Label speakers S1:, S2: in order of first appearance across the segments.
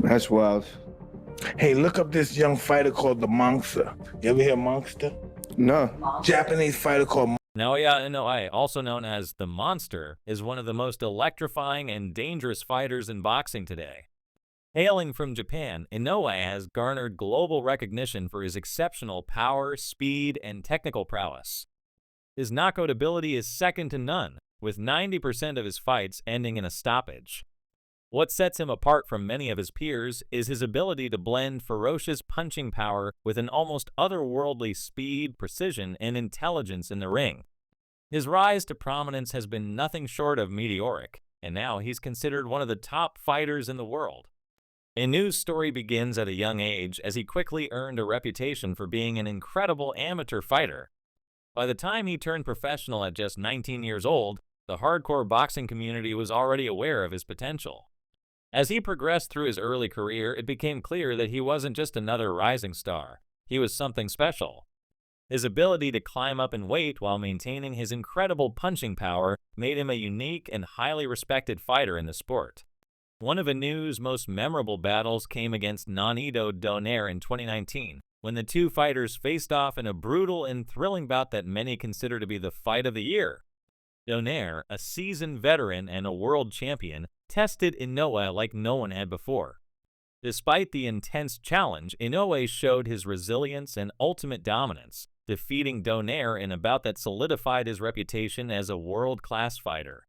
S1: That's wild.
S2: Hey, look up this young fighter called the Monster. You ever hear Monster?
S1: No.
S2: Japanese fighter called
S3: Naoya Inoue, also known as the Monster, is one of the most electrifying and dangerous fighters in boxing today. Hailing from Japan, Inoue has garnered global recognition for his exceptional power, speed, and technical prowess. His knockout ability is second to none, with 90% of his fights ending in a stoppage. What sets him apart from many of his peers is his ability to blend ferocious punching power with an almost otherworldly speed, precision, and intelligence in the ring. His rise to prominence has been nothing short of meteoric, and now he's considered one of the top fighters in the world. Inoue's story begins at a young age as he quickly earned a reputation for being an incredible amateur fighter. By the time he turned professional at just 19 years old, the hardcore boxing community was already aware of his potential. As he progressed through his early career, it became clear that he wasn't just another rising star. He was something special. His ability to climb up in weight while maintaining his incredible punching power made him a unique and highly respected fighter in the sport. One of Inoue's most memorable battles came against Naoya Donaire in 2019, when the two fighters faced off in a brutal and thrilling bout that many consider to be the fight of the year. Donaire, a seasoned veteran and a world champion, tested Inoue like no one had before. Despite the intense challenge, Inoue showed his resilience and ultimate dominance, defeating Donaire in a bout that solidified his reputation as a world-class fighter.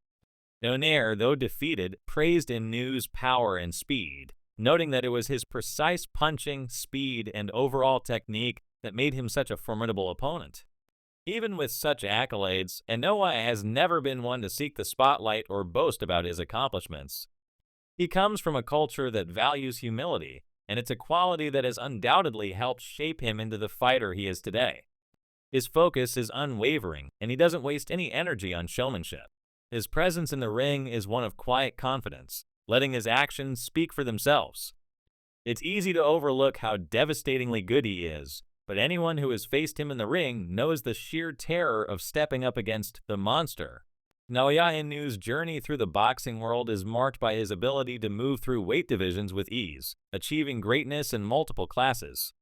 S3: Donaire, though defeated, praised Inoue's power and speed, noting that it was his precise punching, speed, and overall technique that made him such a formidable opponent. Even with such accolades, Inoue has never been one to seek the spotlight or boast about his accomplishments. He comes from a culture that values humility, and it's a quality that has undoubtedly helped shape him into the fighter he is today. His focus is unwavering, and he doesn't waste any energy on showmanship. His presence in the ring is one of quiet confidence, letting his actions speak for themselves. It's easy to overlook how devastatingly good he is, but anyone who has faced him in the ring knows the sheer terror of stepping up against the Monster. Naoya Inoue's journey through the boxing world is marked by his ability to move through weight divisions with ease, achieving greatness in multiple classes.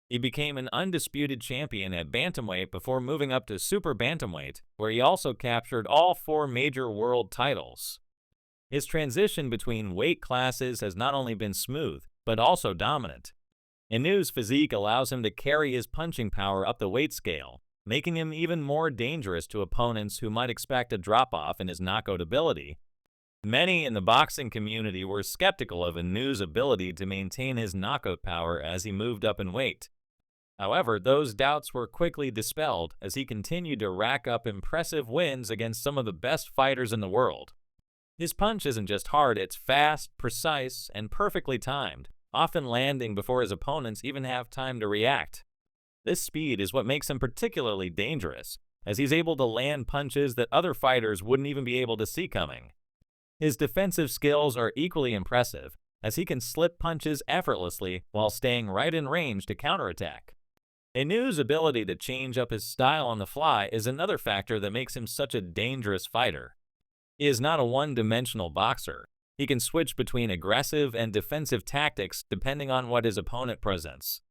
S3: He became an undisputed champion at bantamweight before moving up to super bantamweight, where he also captured all four major world titles. His transition between weight classes has not only been smooth, but also dominant. Inoue's physique allows him to carry his punching power up the weight scale, making him even more dangerous to opponents who might expect a drop-off in his knockout ability. Many in the boxing community were skeptical of Inoue's ability to maintain his knockout power as he moved up in weight. However, those doubts were quickly dispelled as he continued to rack up impressive wins against some of the best fighters in the world. His punch isn't just hard, it's fast, precise, and perfectly timed, often landing before his opponents even have time to react. This speed is what makes him particularly dangerous, as he's able to land punches that other fighters wouldn't even be able to see coming. His defensive skills are equally impressive, as he can slip punches effortlessly while staying right in range to counterattack. Inoue's ability to change up his style on the fly is another factor that makes him such a dangerous fighter. He is not a one-dimensional boxer. He can switch between aggressive and defensive tactics depending on what his opponent presents.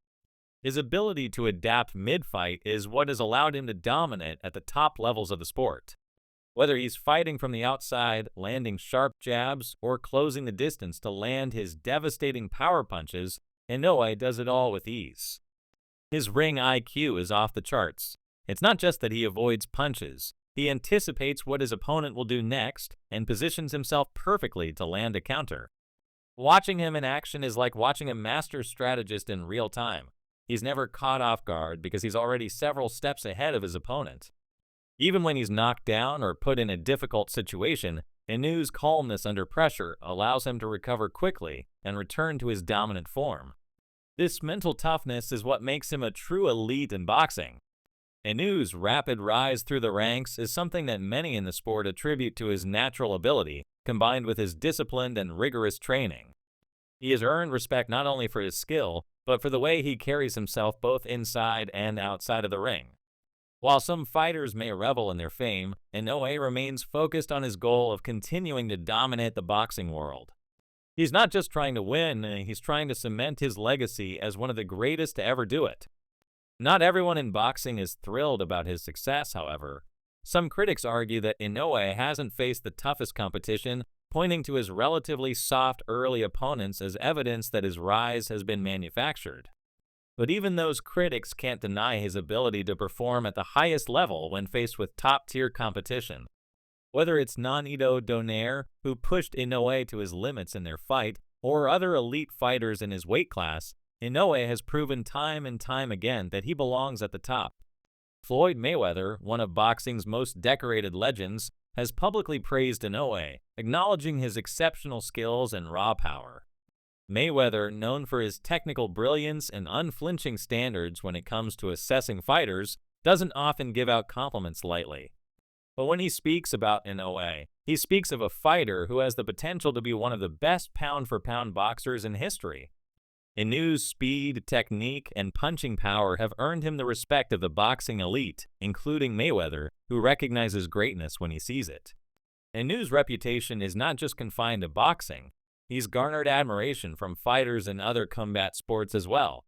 S3: His ability to adapt mid-fight is what has allowed him to dominate at the top levels of the sport. Whether he's fighting from the outside, landing sharp jabs, or closing the distance to land his devastating power punches, Inoue does it all with ease. His ring IQ is off the charts. It's not just that he avoids punches. He anticipates what his opponent will do next and positions himself perfectly to land a counter. Watching him in action is like watching a master strategist in real time. He's never caught off guard because he's already several steps ahead of his opponent. Even when he's knocked down or put in a difficult situation, Inoue's calmness under pressure allows him to recover quickly and return to his dominant form. This mental toughness is what makes him a true elite in boxing. Inoue's rapid rise through the ranks is something that many in the sport attribute to his natural ability, combined with his disciplined and rigorous training. He has earned respect not only for his skill, but for the way he carries himself both inside and outside of the ring. While some fighters may revel in their fame, Inoue remains focused on his goal of continuing to dominate the boxing world. He's not just trying to win, he's trying to cement his legacy as one of the greatest to ever do it. Not everyone in boxing is thrilled about his success, however. Some critics argue that Inoue hasn't faced the toughest competition, pointing to his relatively soft early opponents as evidence that his rise has been manufactured. But even those critics can't deny his ability to perform at the highest level when faced with top-tier competition. Whether it's non-Ito Donaire, who pushed Inoue to his limits in their fight, or other elite fighters in his weight class, Inoue has proven time and time again that he belongs at the top. Floyd Mayweather, one of boxing's most decorated legends, has publicly praised Inoue, acknowledging his exceptional skills and raw power. Mayweather, known for his technical brilliance and unflinching standards when it comes to assessing fighters, doesn't often give out compliments lightly. But when he speaks about Inoue, he speaks of a fighter who has the potential to be one of the best pound-for-pound boxers in history. Inoue's speed, technique, and punching power have earned him the respect of the boxing elite, including Mayweather, who recognizes greatness when he sees it. Inoue's reputation is not just confined to boxing. He's garnered admiration from fighters in other combat sports as well.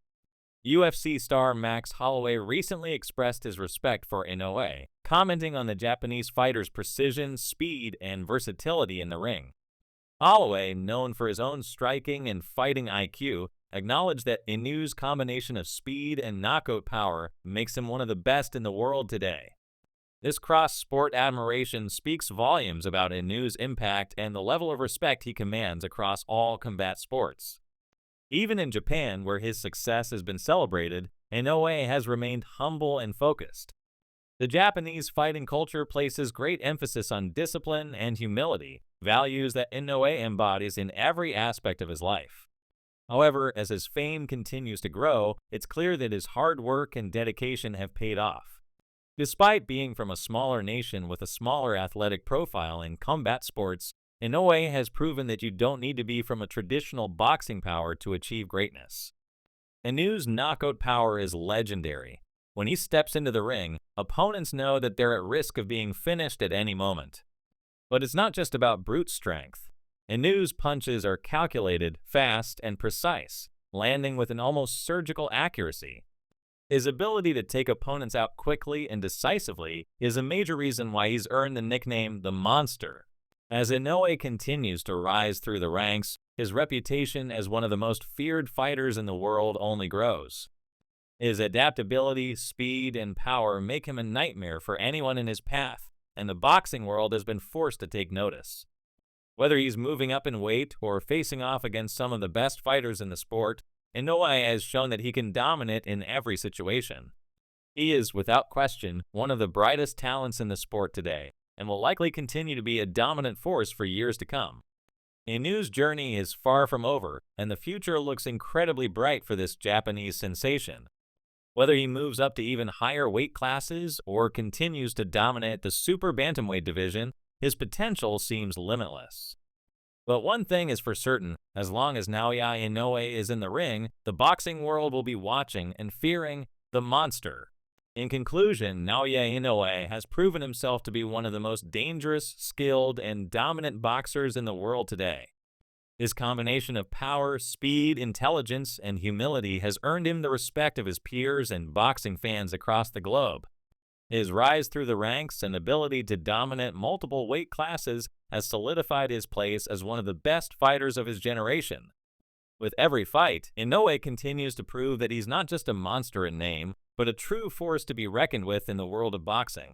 S3: UFC star Max Holloway recently expressed his respect for Inoue, commenting on the Japanese fighter's precision, speed, and versatility in the ring. Holloway, known for his own striking and fighting IQ, acknowledged that Inoue's combination of speed and knockout power makes him one of the best in the world today. This cross-sport admiration speaks volumes about Inoue's impact and the level of respect he commands across all combat sports. Even in Japan, where his success has been celebrated, Inoue has remained humble and focused. The Japanese fighting culture places great emphasis on discipline and humility, values that Inoue embodies in every aspect of his life. However, as his fame continues to grow, it's clear that his hard work and dedication have paid off. Despite being from a smaller nation with a smaller athletic profile in combat sports, Inoue has proven that you don't need to be from a traditional boxing power to achieve greatness. Inoue's knockout power is legendary. When he steps into the ring, opponents know that they're at risk of being finished at any moment. But it's not just about brute strength. Inoue's punches are calculated, fast, and precise, landing with an almost surgical accuracy. His ability to take opponents out quickly and decisively is a major reason why he's earned the nickname the Monster. As Inoue continues to rise through the ranks, his reputation as one of the most feared fighters in the world only grows. His adaptability, speed, and power make him a nightmare for anyone in his path, and the boxing world has been forced to take notice. Whether he's moving up in weight or facing off against some of the best fighters in the sport, Inoue has shown that he can dominate in every situation. He is, without question, one of the brightest talents in the sport today, and will likely continue to be a dominant force for years to come. Inoue's journey is far from over, and the future looks incredibly bright for this Japanese sensation. Whether he moves up to even higher weight classes or continues to dominate the super bantamweight division, his potential seems limitless. But one thing is for certain, as long as Naoya Inoue is in the ring, the boxing world will be watching and fearing the Monster. In conclusion, Naoya Inoue has proven himself to be one of the most dangerous, skilled, and dominant boxers in the world today. His combination of power, speed, intelligence, and humility has earned him the respect of his peers and boxing fans across the globe. His rise through the ranks and ability to dominate multiple weight classes has solidified his place as one of the best fighters of his generation. With every fight, Inoue continues to prove that he's not just a monster in name, but a true force to be reckoned with in the world of boxing.